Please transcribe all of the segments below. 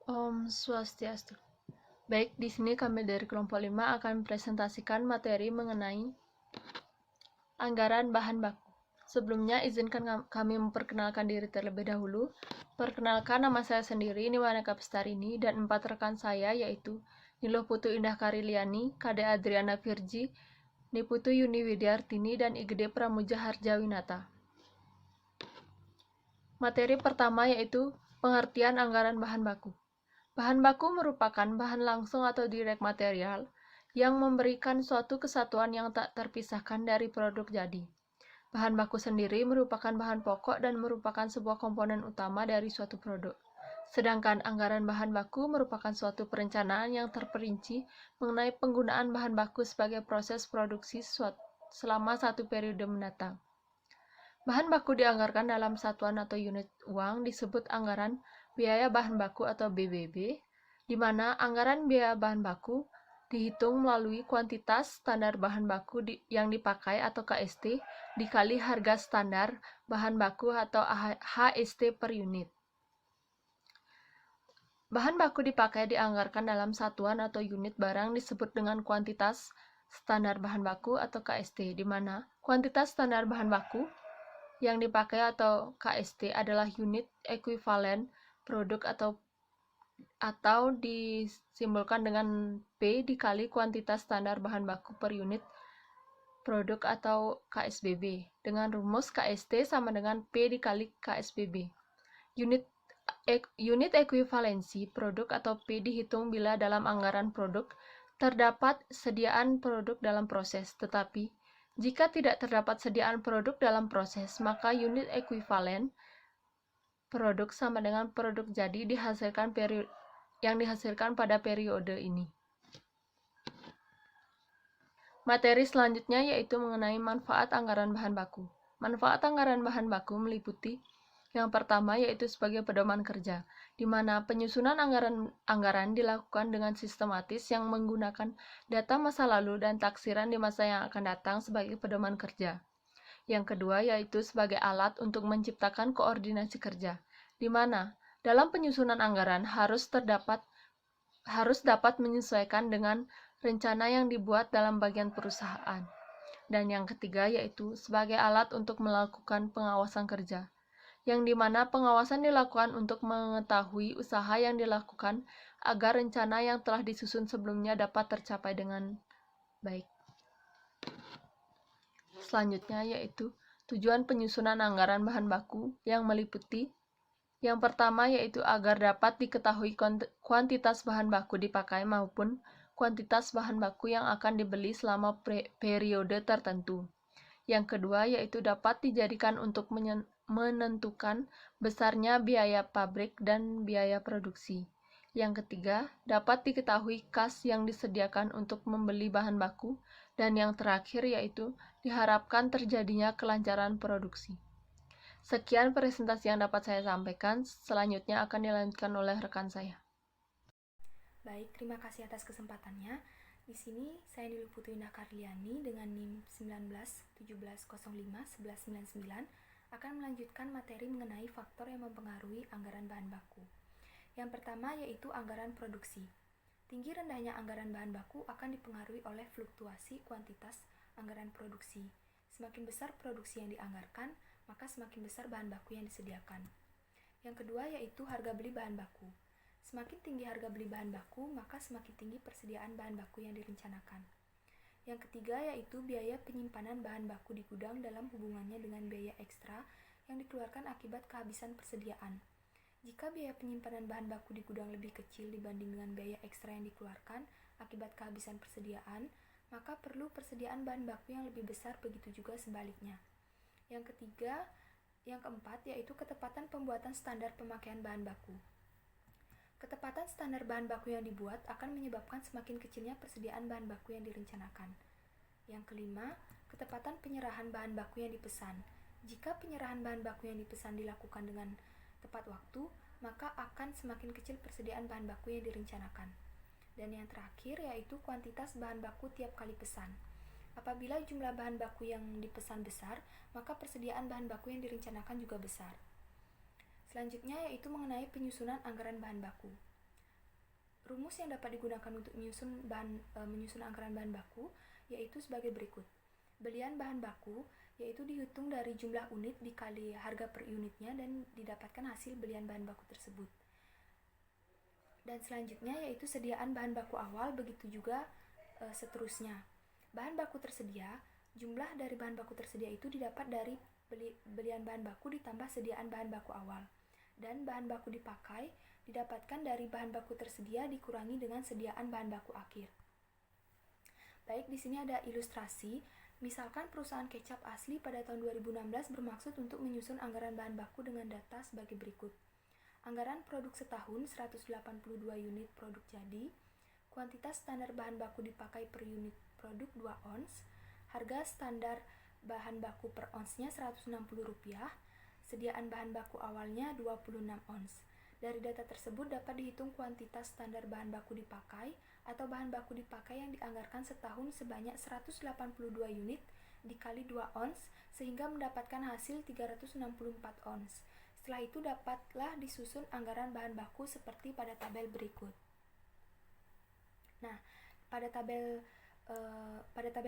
Om Swastiastu. Baik, di sini kami dari kelompok 5 akan presentasikan materi mengenai anggaran bahan baku. Sebelumnya, izinkan kami memperkenalkan diri terlebih dahulu. Perkenalkan, nama saya sendiri, Niwana Kapstarini, dan 4 rekan saya, yaitu Niluh Putu Indah Kariliani, Kade Adriana Virji, Niputu Yuni Widyartini, dan Igede Pramuja Harjawinata. Materi pertama yaitu pengertian anggaran bahan baku. Bahan baku merupakan bahan langsung atau direct material yang memberikan suatu kesatuan yang tak terpisahkan dari produk jadi. Bahan baku sendiri merupakan bahan pokok dan merupakan sebuah komponen utama dari suatu produk. Sedangkan anggaran bahan baku merupakan suatu perencanaan yang terperinci mengenai penggunaan bahan baku sebagai proses produksi selama satu periode mendatang. Bahan baku dianggarkan dalam satuan atau unit uang disebut anggaran biaya bahan baku atau BBB, di mana anggaran biaya bahan baku dihitung melalui kuantitas standar bahan baku yang dipakai atau KST dikali harga standar bahan baku atau HST per unit. Bahan baku dipakai dianggarkan dalam satuan atau unit barang disebut dengan kuantitas standar bahan baku atau KST, di mana kuantitas standar bahan baku yang dipakai atau KST adalah unit ekuivalen produk atau disimbolkan dengan P dikali kuantitas standar bahan baku per unit produk atau KSBB dengan rumus KST sama dengan P dikali KSBB. Unit ekuivalensi produk atau P dihitung bila dalam anggaran produk terdapat sediaan produk dalam proses, tetapi jika tidak terdapat sediaan produk dalam proses, maka unit ekuivalen produk sama dengan produk jadi yang dihasilkan pada periode ini. Materi selanjutnya yaitu mengenai manfaat anggaran bahan baku. Manfaat anggaran bahan baku meliputi yang pertama yaitu sebagai pedoman kerja, di mana penyusunan anggaran dilakukan dengan sistematis yang menggunakan data masa lalu dan taksiran di masa yang akan datang sebagai pedoman kerja. Yang kedua yaitu sebagai alat untuk menciptakan koordinasi kerja, di mana dalam penyusunan anggaran harus dapat menyesuaikan dengan rencana yang dibuat dalam bagian perusahaan. Dan yang ketiga yaitu sebagai alat untuk melakukan pengawasan kerja, yang dimana pengawasan dilakukan untuk mengetahui usaha yang dilakukan agar rencana yang telah disusun sebelumnya dapat tercapai dengan baik. Selanjutnya yaitu tujuan penyusunan anggaran bahan baku yang meliputi yang pertama yaitu agar dapat diketahui kuantitas bahan baku dipakai maupun kuantitas bahan baku yang akan dibeli selama periode tertentu. Yang kedua yaitu dapat dijadikan untuk menentukan besarnya biaya pabrik dan biaya produksi. Yang ketiga, dapat diketahui kas yang disediakan untuk membeli bahan baku. Dan yang terakhir yaitu diharapkan terjadinya kelancaran produksi. Sekian presentasi yang dapat saya sampaikan, selanjutnya akan dilanjutkan oleh rekan saya. Baik, terima kasih atas kesempatannya. Di sini saya Niluh Putu Indah Karliani dengan NIM 19 1705 1199 akan melanjutkan materi mengenai faktor yang mempengaruhi anggaran bahan baku. Yang pertama yaitu anggaran produksi. Tinggi rendahnya anggaran bahan baku akan dipengaruhi oleh fluktuasi kuantitas anggaran produksi. Semakin besar produksi yang dianggarkan, maka semakin besar bahan baku yang disediakan. Yang kedua yaitu harga beli bahan baku. Semakin tinggi harga beli bahan baku, maka semakin tinggi persediaan bahan baku yang direncanakan. Yang ketiga yaitu biaya penyimpanan bahan baku di gudang dalam hubungannya dengan biaya ekstra yang dikeluarkan akibat kehabisan persediaan. Jika biaya penyimpanan bahan baku di gudang lebih kecil dibanding dengan biaya ekstra yang dikeluarkan akibat kehabisan persediaan, maka perlu persediaan bahan baku yang lebih besar, begitu juga sebaliknya. Yang keempat yaitu ketepatan pembuatan standar pemakaian bahan baku. Ketepatan standar bahan baku yang dibuat akan menyebabkan semakin kecilnya persediaan bahan baku yang direncanakan. Yang kelima, ketepatan penyerahan bahan baku yang dipesan. Jika penyerahan bahan baku yang dipesan dilakukan dengan tepat waktu, maka akan semakin kecil persediaan bahan baku yang direncanakan. Dan yang terakhir yaitu kuantitas bahan baku tiap kali pesan. Apabila jumlah bahan baku yang dipesan besar, maka persediaan bahan baku yang direncanakan juga besar. Selanjutnya yaitu mengenai penyusunan anggaran bahan baku. Rumus yang dapat digunakan untuk menyusun anggaran bahan baku yaitu sebagai berikut. Belian bahan baku yaitu dihitung dari jumlah unit dikali harga per unitnya dan didapatkan hasil belian bahan baku tersebut. Dan selanjutnya yaitu sediaan bahan baku awal, begitu juga seterusnya. Bahan baku tersedia, jumlah dari bahan baku tersedia itu didapat dari belian bahan baku ditambah sediaan bahan baku awal. Dan bahan baku dipakai didapatkan dari bahan baku tersedia dikurangi dengan sediaan bahan baku akhir. Baik, di sini ada ilustrasi. Misalkan perusahaan kecap asli pada tahun 2016 bermaksud untuk menyusun anggaran bahan baku dengan data sebagai berikut. Anggaran produk setahun 182 unit produk jadi, kuantitas standar bahan baku dipakai per unit produk 2 ons, harga standar bahan baku per onsnya Rp160, sediaan bahan baku awalnya 26 ons. Dari data tersebut dapat dihitung kuantitas standar bahan baku dipakai atau bahan baku dipakai yang dianggarkan setahun sebanyak 182 unit dikali 2 ons sehingga mendapatkan hasil 364 ons. Setelah itu dapatlah disusun anggaran bahan baku seperti pada tabel berikut. Nah, pada tabel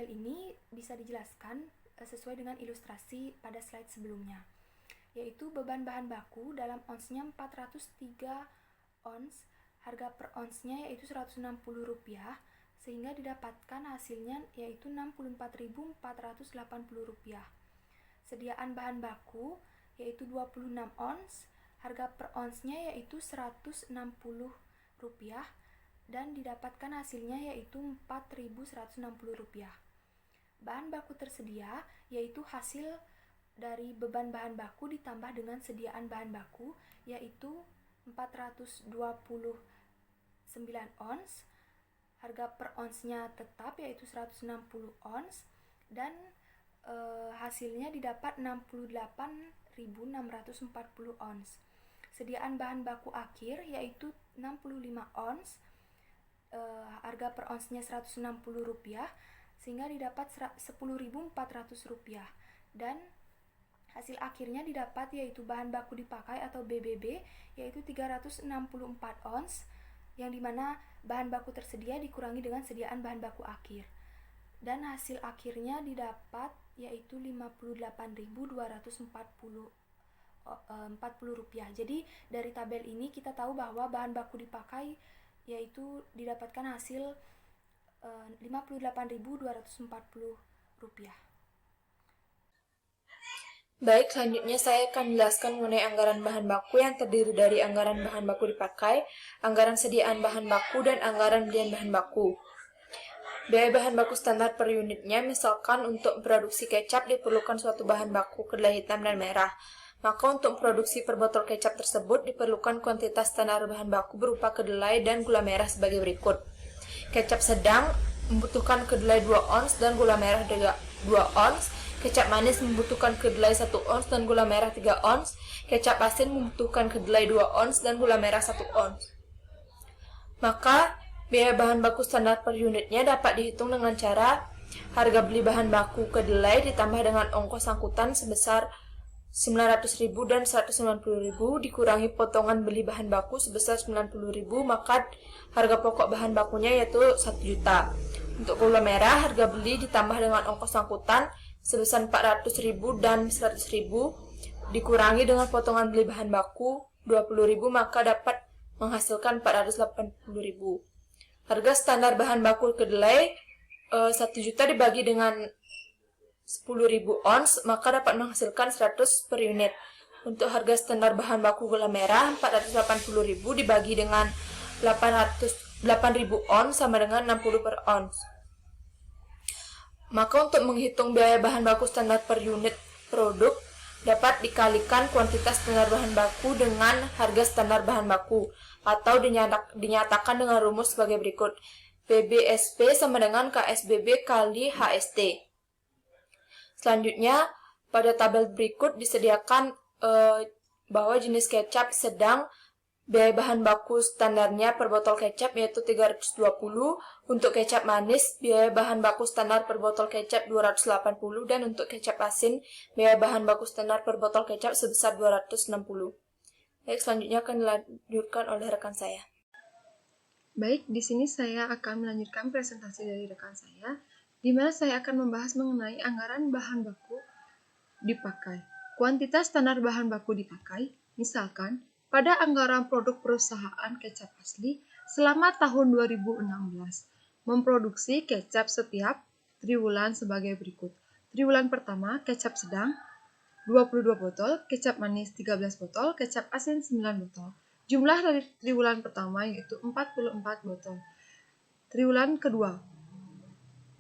ini bisa dijelaskan sesuai dengan ilustrasi pada slide sebelumnya, yaitu beban bahan baku dalam onsnya 403 ons, harga per onsnya yaitu Rp160, sehingga didapatkan hasilnya yaitu Rp64.480. Sediaan bahan baku yaitu 26 ons, harga per onsnya yaitu Rp160, dan didapatkan hasilnya yaitu Rp4.160. Bahan baku tersedia yaitu hasil dari beban bahan baku ditambah dengan sediaan bahan baku yaitu 429 ons, harga per onsnya tetap yaitu 160 ons, dan hasilnya didapat 68.640 ons. Sediaan bahan baku akhir yaitu 65 ons, harga per onsnya Rp160, sehingga didapat Rp10.400, dan hasil akhirnya didapat yaitu bahan baku dipakai atau BBB yaitu 364 ons, yang dimana bahan baku tersedia dikurangi dengan sediaan bahan baku akhir, dan hasil akhirnya didapat yaitu Rp58.240. Jadi dari tabel ini kita tahu bahwa bahan baku dipakai yaitu didapatkan hasil Rp58.240. Baik, selanjutnya saya akan menjelaskan mengenai anggaran bahan baku yang terdiri dari anggaran bahan baku dipakai, anggaran sediaan bahan baku, dan anggaran belian bahan baku. Biaya bahan baku standar per unitnya, misalkan untuk produksi kecap diperlukan suatu bahan baku kedelai hitam dan merah. Maka untuk produksi per botol kecap tersebut diperlukan kuantitas standar bahan baku berupa kedelai dan gula merah sebagai berikut. Kecap sedang membutuhkan kedelai 2 ons dan gula merah 2 ons. Kecap manis membutuhkan kedelai 1 ons dan gula merah 3 ons. Kecap asin membutuhkan kedelai 2 ons dan gula merah 1 ons. Maka, biaya bahan baku standar per unitnya dapat dihitung dengan cara harga beli bahan baku kedelai ditambah dengan ongkos angkutan sebesar Rp900.000 dan Rp190.000 dikurangi potongan beli bahan baku sebesar Rp90.000, maka harga pokok bahan bakunya yaitu Rp1 juta. Untuk gula merah, harga beli ditambah dengan ongkos angkutan sebesar Rp400.000 dan Rp100.000 dikurangi dengan potongan beli bahan baku Rp20.000, maka dapat menghasilkan Rp480.000. Harga standar bahan baku kedelai 1 juta dibagi dengan 10.000 ons, maka dapat menghasilkan 100 per unit. Untuk harga standar bahan baku gula merah 480.000 dibagi dengan 8.000 ons sama dengan 60 per ons. Maka untuk menghitung biaya bahan baku standar per unit produk, dapat dikalikan kuantitas standar bahan baku dengan harga standar bahan baku, atau dinyatakan dengan rumus sebagai berikut. PBSP sama dengan KSBB kali HST. Selanjutnya, pada tabel berikut disediakan bahwa jenis kecap sedang biaya bahan baku standarnya per botol kecap yaitu 320, untuk kecap manis biaya bahan baku standar per botol kecap 280, dan untuk kecap asin biaya bahan baku standar per botol kecap sebesar 260. Baik, selanjutnya akan dilanjutkan oleh rekan saya. Baik, di sini saya akan melanjutkan presentasi dari rekan saya, di mana saya akan membahas mengenai anggaran bahan baku dipakai. Kuantitas standar bahan baku dipakai, misalkan, pada anggaran produk perusahaan kecap asli selama tahun 2016, memproduksi kecap setiap triwulan sebagai berikut. Triwulan pertama, kecap sedang 22 botol, kecap manis 13 botol, kecap asin 9 botol. Jumlah dari triwulan pertama yaitu 44 botol. Triwulan kedua,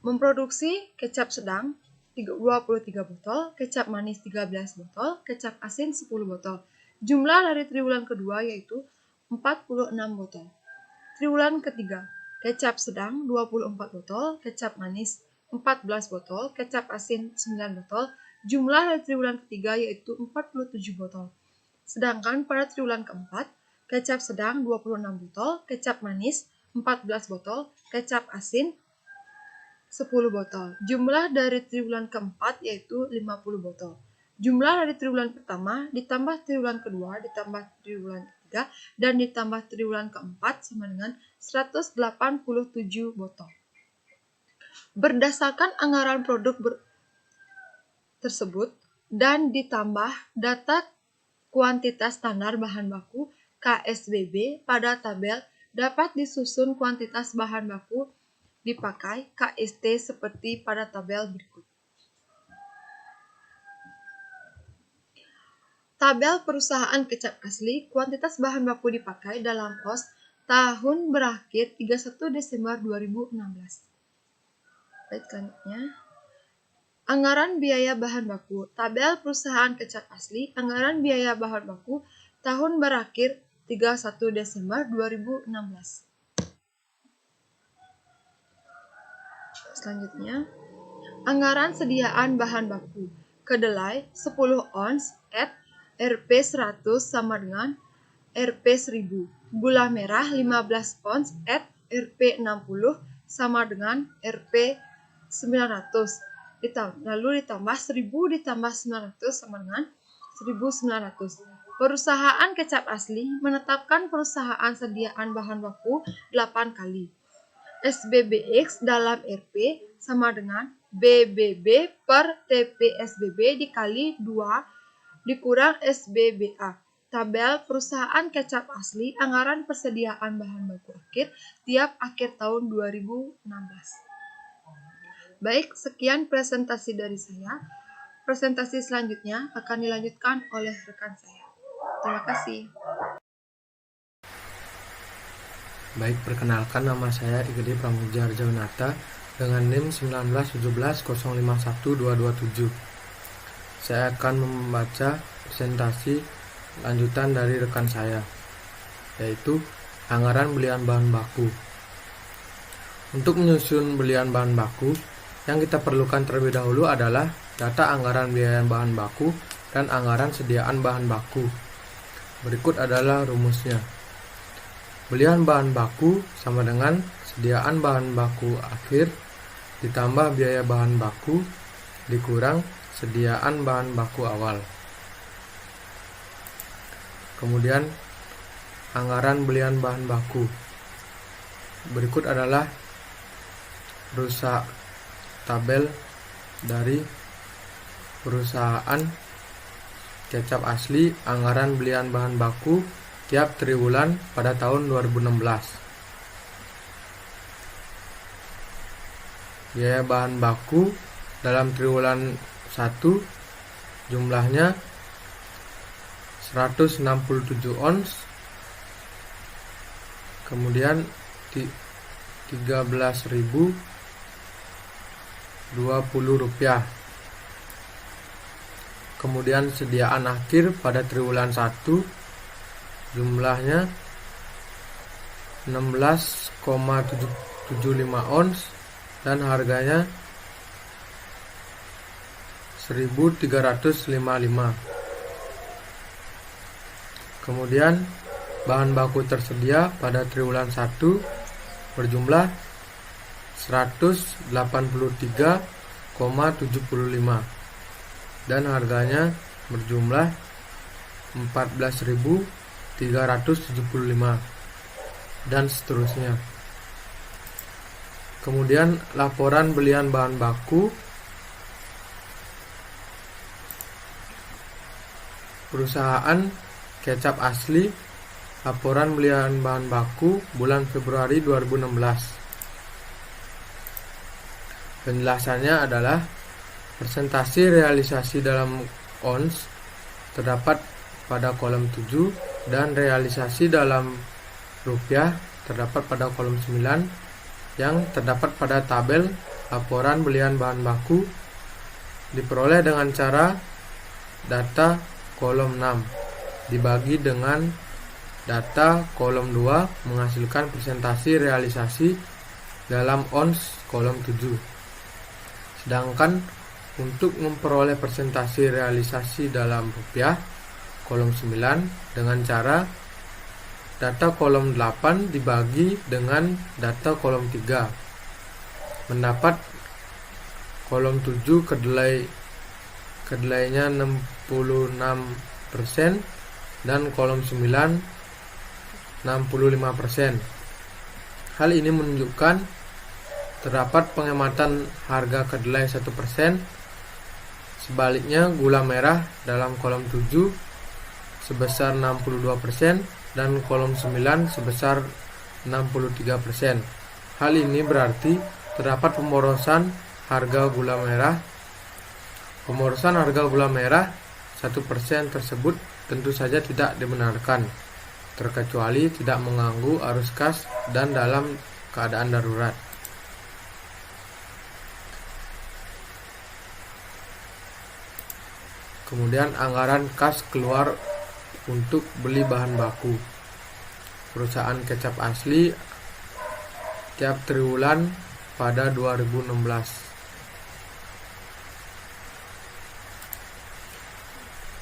memproduksi kecap sedang 23 botol, kecap manis 13 botol, kecap asin 10 botol. Jumlah dari triwulan kedua yaitu 46 botol. Triwulan ketiga, kecap sedang 24 botol, kecap manis 14 botol, kecap asin 9 botol. Jumlah dari triwulan ketiga yaitu 47 botol. Sedangkan pada triwulan keempat, kecap sedang 26 botol, kecap manis 14 botol, kecap asin 10 botol. Jumlah dari triwulan keempat yaitu 50 botol. Jumlah dari triwulan pertama ditambah triwulan kedua ditambah triwulan ketiga dan ditambah triwulan keempat sama dengan 187 botol. Berdasarkan anggaran produk tersebut dan ditambah data kuantitas standar bahan baku KSBB pada tabel dapat disusun kuantitas bahan baku dipakai KST seperti pada tabel berikut. Tabel perusahaan kecap asli, kuantitas bahan baku dipakai dalam pos tahun berakhir 31 Desember 2016. Baik, selanjutnya. Anggaran biaya bahan baku. Tabel perusahaan kecap asli, anggaran biaya bahan baku tahun berakhir 31 Desember 2016. Selanjutnya, anggaran sediaan bahan baku. Kedelai 10 ons at Rp 100 sama dengan Rp 1000. Gula merah 15 ons at Rp 60 sama dengan Rp 900. Lalu ditambah 1000 ditambah 900 sama dengan 1900. Perusahaan kecap asli menetapkan perusahaan sediaan bahan baku 8 kali. SBBX dalam Rp sama dengan BBB per TPSBB dikali 2 dikurang SBBA. Tabel perusahaan kecap asli anggaran persediaan bahan baku akhir tiap akhir tahun 2016. Baik, sekian presentasi dari saya. Presentasi selanjutnya akan dilanjutkan oleh rekan saya. Terima kasih. Baik, perkenalkan nama saya Igede Pramuja Arjawinata dengan NIM 19050512227. Saya akan membaca presentasi lanjutan dari rekan saya, yaitu anggaran belian bahan baku. Untuk menyusun belian bahan baku, yang kita perlukan terlebih dahulu adalah data anggaran biaya bahan baku dan anggaran sediaan bahan baku. Berikut adalah rumusnya. Belian bahan baku sama dengan sediaan bahan baku akhir ditambah biaya bahan baku dikurang sediaan bahan baku awal. Kemudian anggaran belian bahan baku. Berikut adalah rusak tabel dari perusahaan kecap asli anggaran belian bahan baku tiap triwulan pada tahun 2016. Biaya bahan baku dalam triwulan 1 jumlahnya 167 ons, kemudian 13.020 rupiah. Kemudian sediaan akhir pada triwulan 1 jumlahnya 16,75 ons dan harganya 1.355. Kemudian bahan baku tersedia pada triwulan 1 berjumlah 183,75 dan harganya berjumlah 14.375. dan seterusnya. Kemudian laporan belian bahan baku, perusahaan kecap asli, laporan belian bahan baku bulan Februari 2016. Penjelasannya adalah presentasi realisasi dalam ons terdapat pada kolom 7 dan realisasi dalam rupiah terdapat pada kolom 9 yang terdapat pada tabel laporan belian bahan baku diperoleh dengan cara data kolom 6 dibagi dengan data kolom 2 menghasilkan presentasi realisasi dalam ons kolom 7. Sedangkan untuk memperoleh presentasi realisasi dalam rupiah kolom 9 dengan cara data kolom 8 dibagi dengan data kolom 3 mendapat kolom 7 kedelainya 66% dan kolom 9 65%. Hal ini menunjukkan terdapat penghematan harga kedelai 1%. Sebaliknya gula merah dalam kolom 7 sebesar 62% dan kolom 9 sebesar 63%. Hal ini berarti terdapat pemborosan harga gula merah. Pemborosan harga gula merah 1% tersebut tentu saja tidak dibenarkan, terkecuali tidak mengganggu arus kas dan dalam keadaan darurat. Kemudian anggaran kas keluar untuk beli bahan baku. Perusahaan kecap asli tiap triwulan pada 2016.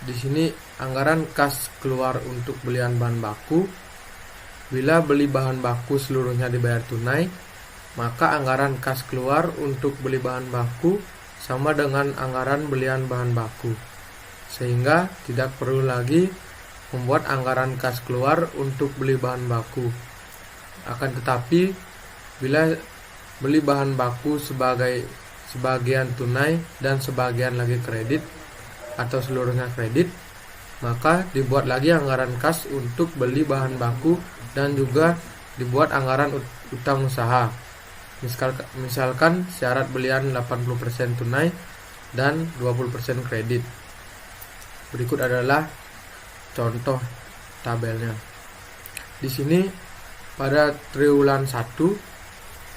Di sini anggaran kas keluar untuk belian bahan baku. Bila beli bahan baku seluruhnya dibayar tunai, maka anggaran kas keluar untuk beli bahan baku sama dengan anggaran belian bahan baku, sehingga tidak perlu lagi membuat anggaran kas keluar untuk beli bahan baku. Akan tetapi, bila beli bahan baku sebagian tunai dan sebagian lagi kredit atau seluruhnya kredit, maka dibuat lagi anggaran kas untuk beli bahan baku dan juga dibuat anggaran utang usaha. Misalkan syarat belian 80% tunai dan 20% kredit. Berikut adalah contoh tabelnya. Di sini pada triwulan 1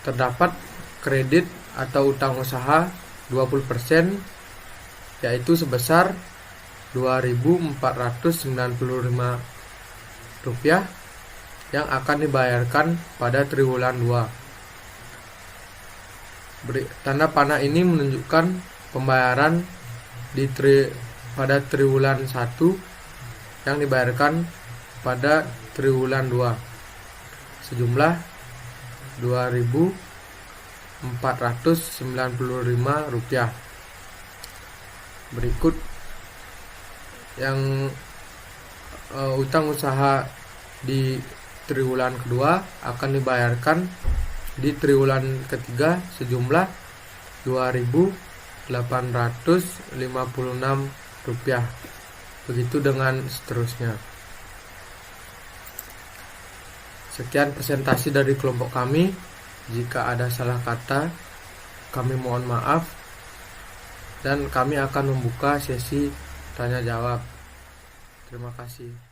terdapat kredit atau utang usaha 20%, yaitu sebesar Rp2.495 yang akan dibayarkan pada triwulan 2. Tanda panah ini menunjukkan pembayaran pada triwulan 1 yang dibayarkan pada triwulan 2 sejumlah Rp2.495. Berikut yang utang usaha di triwulan kedua akan dibayarkan di triwulan ketiga sejumlah Rp2.856. Begitu dengan seterusnya. Sekian presentasi dari kelompok kami. Jika ada salah kata, kami mohon maaf, dan kami akan membuka sesi tanya jawab. Terima kasih.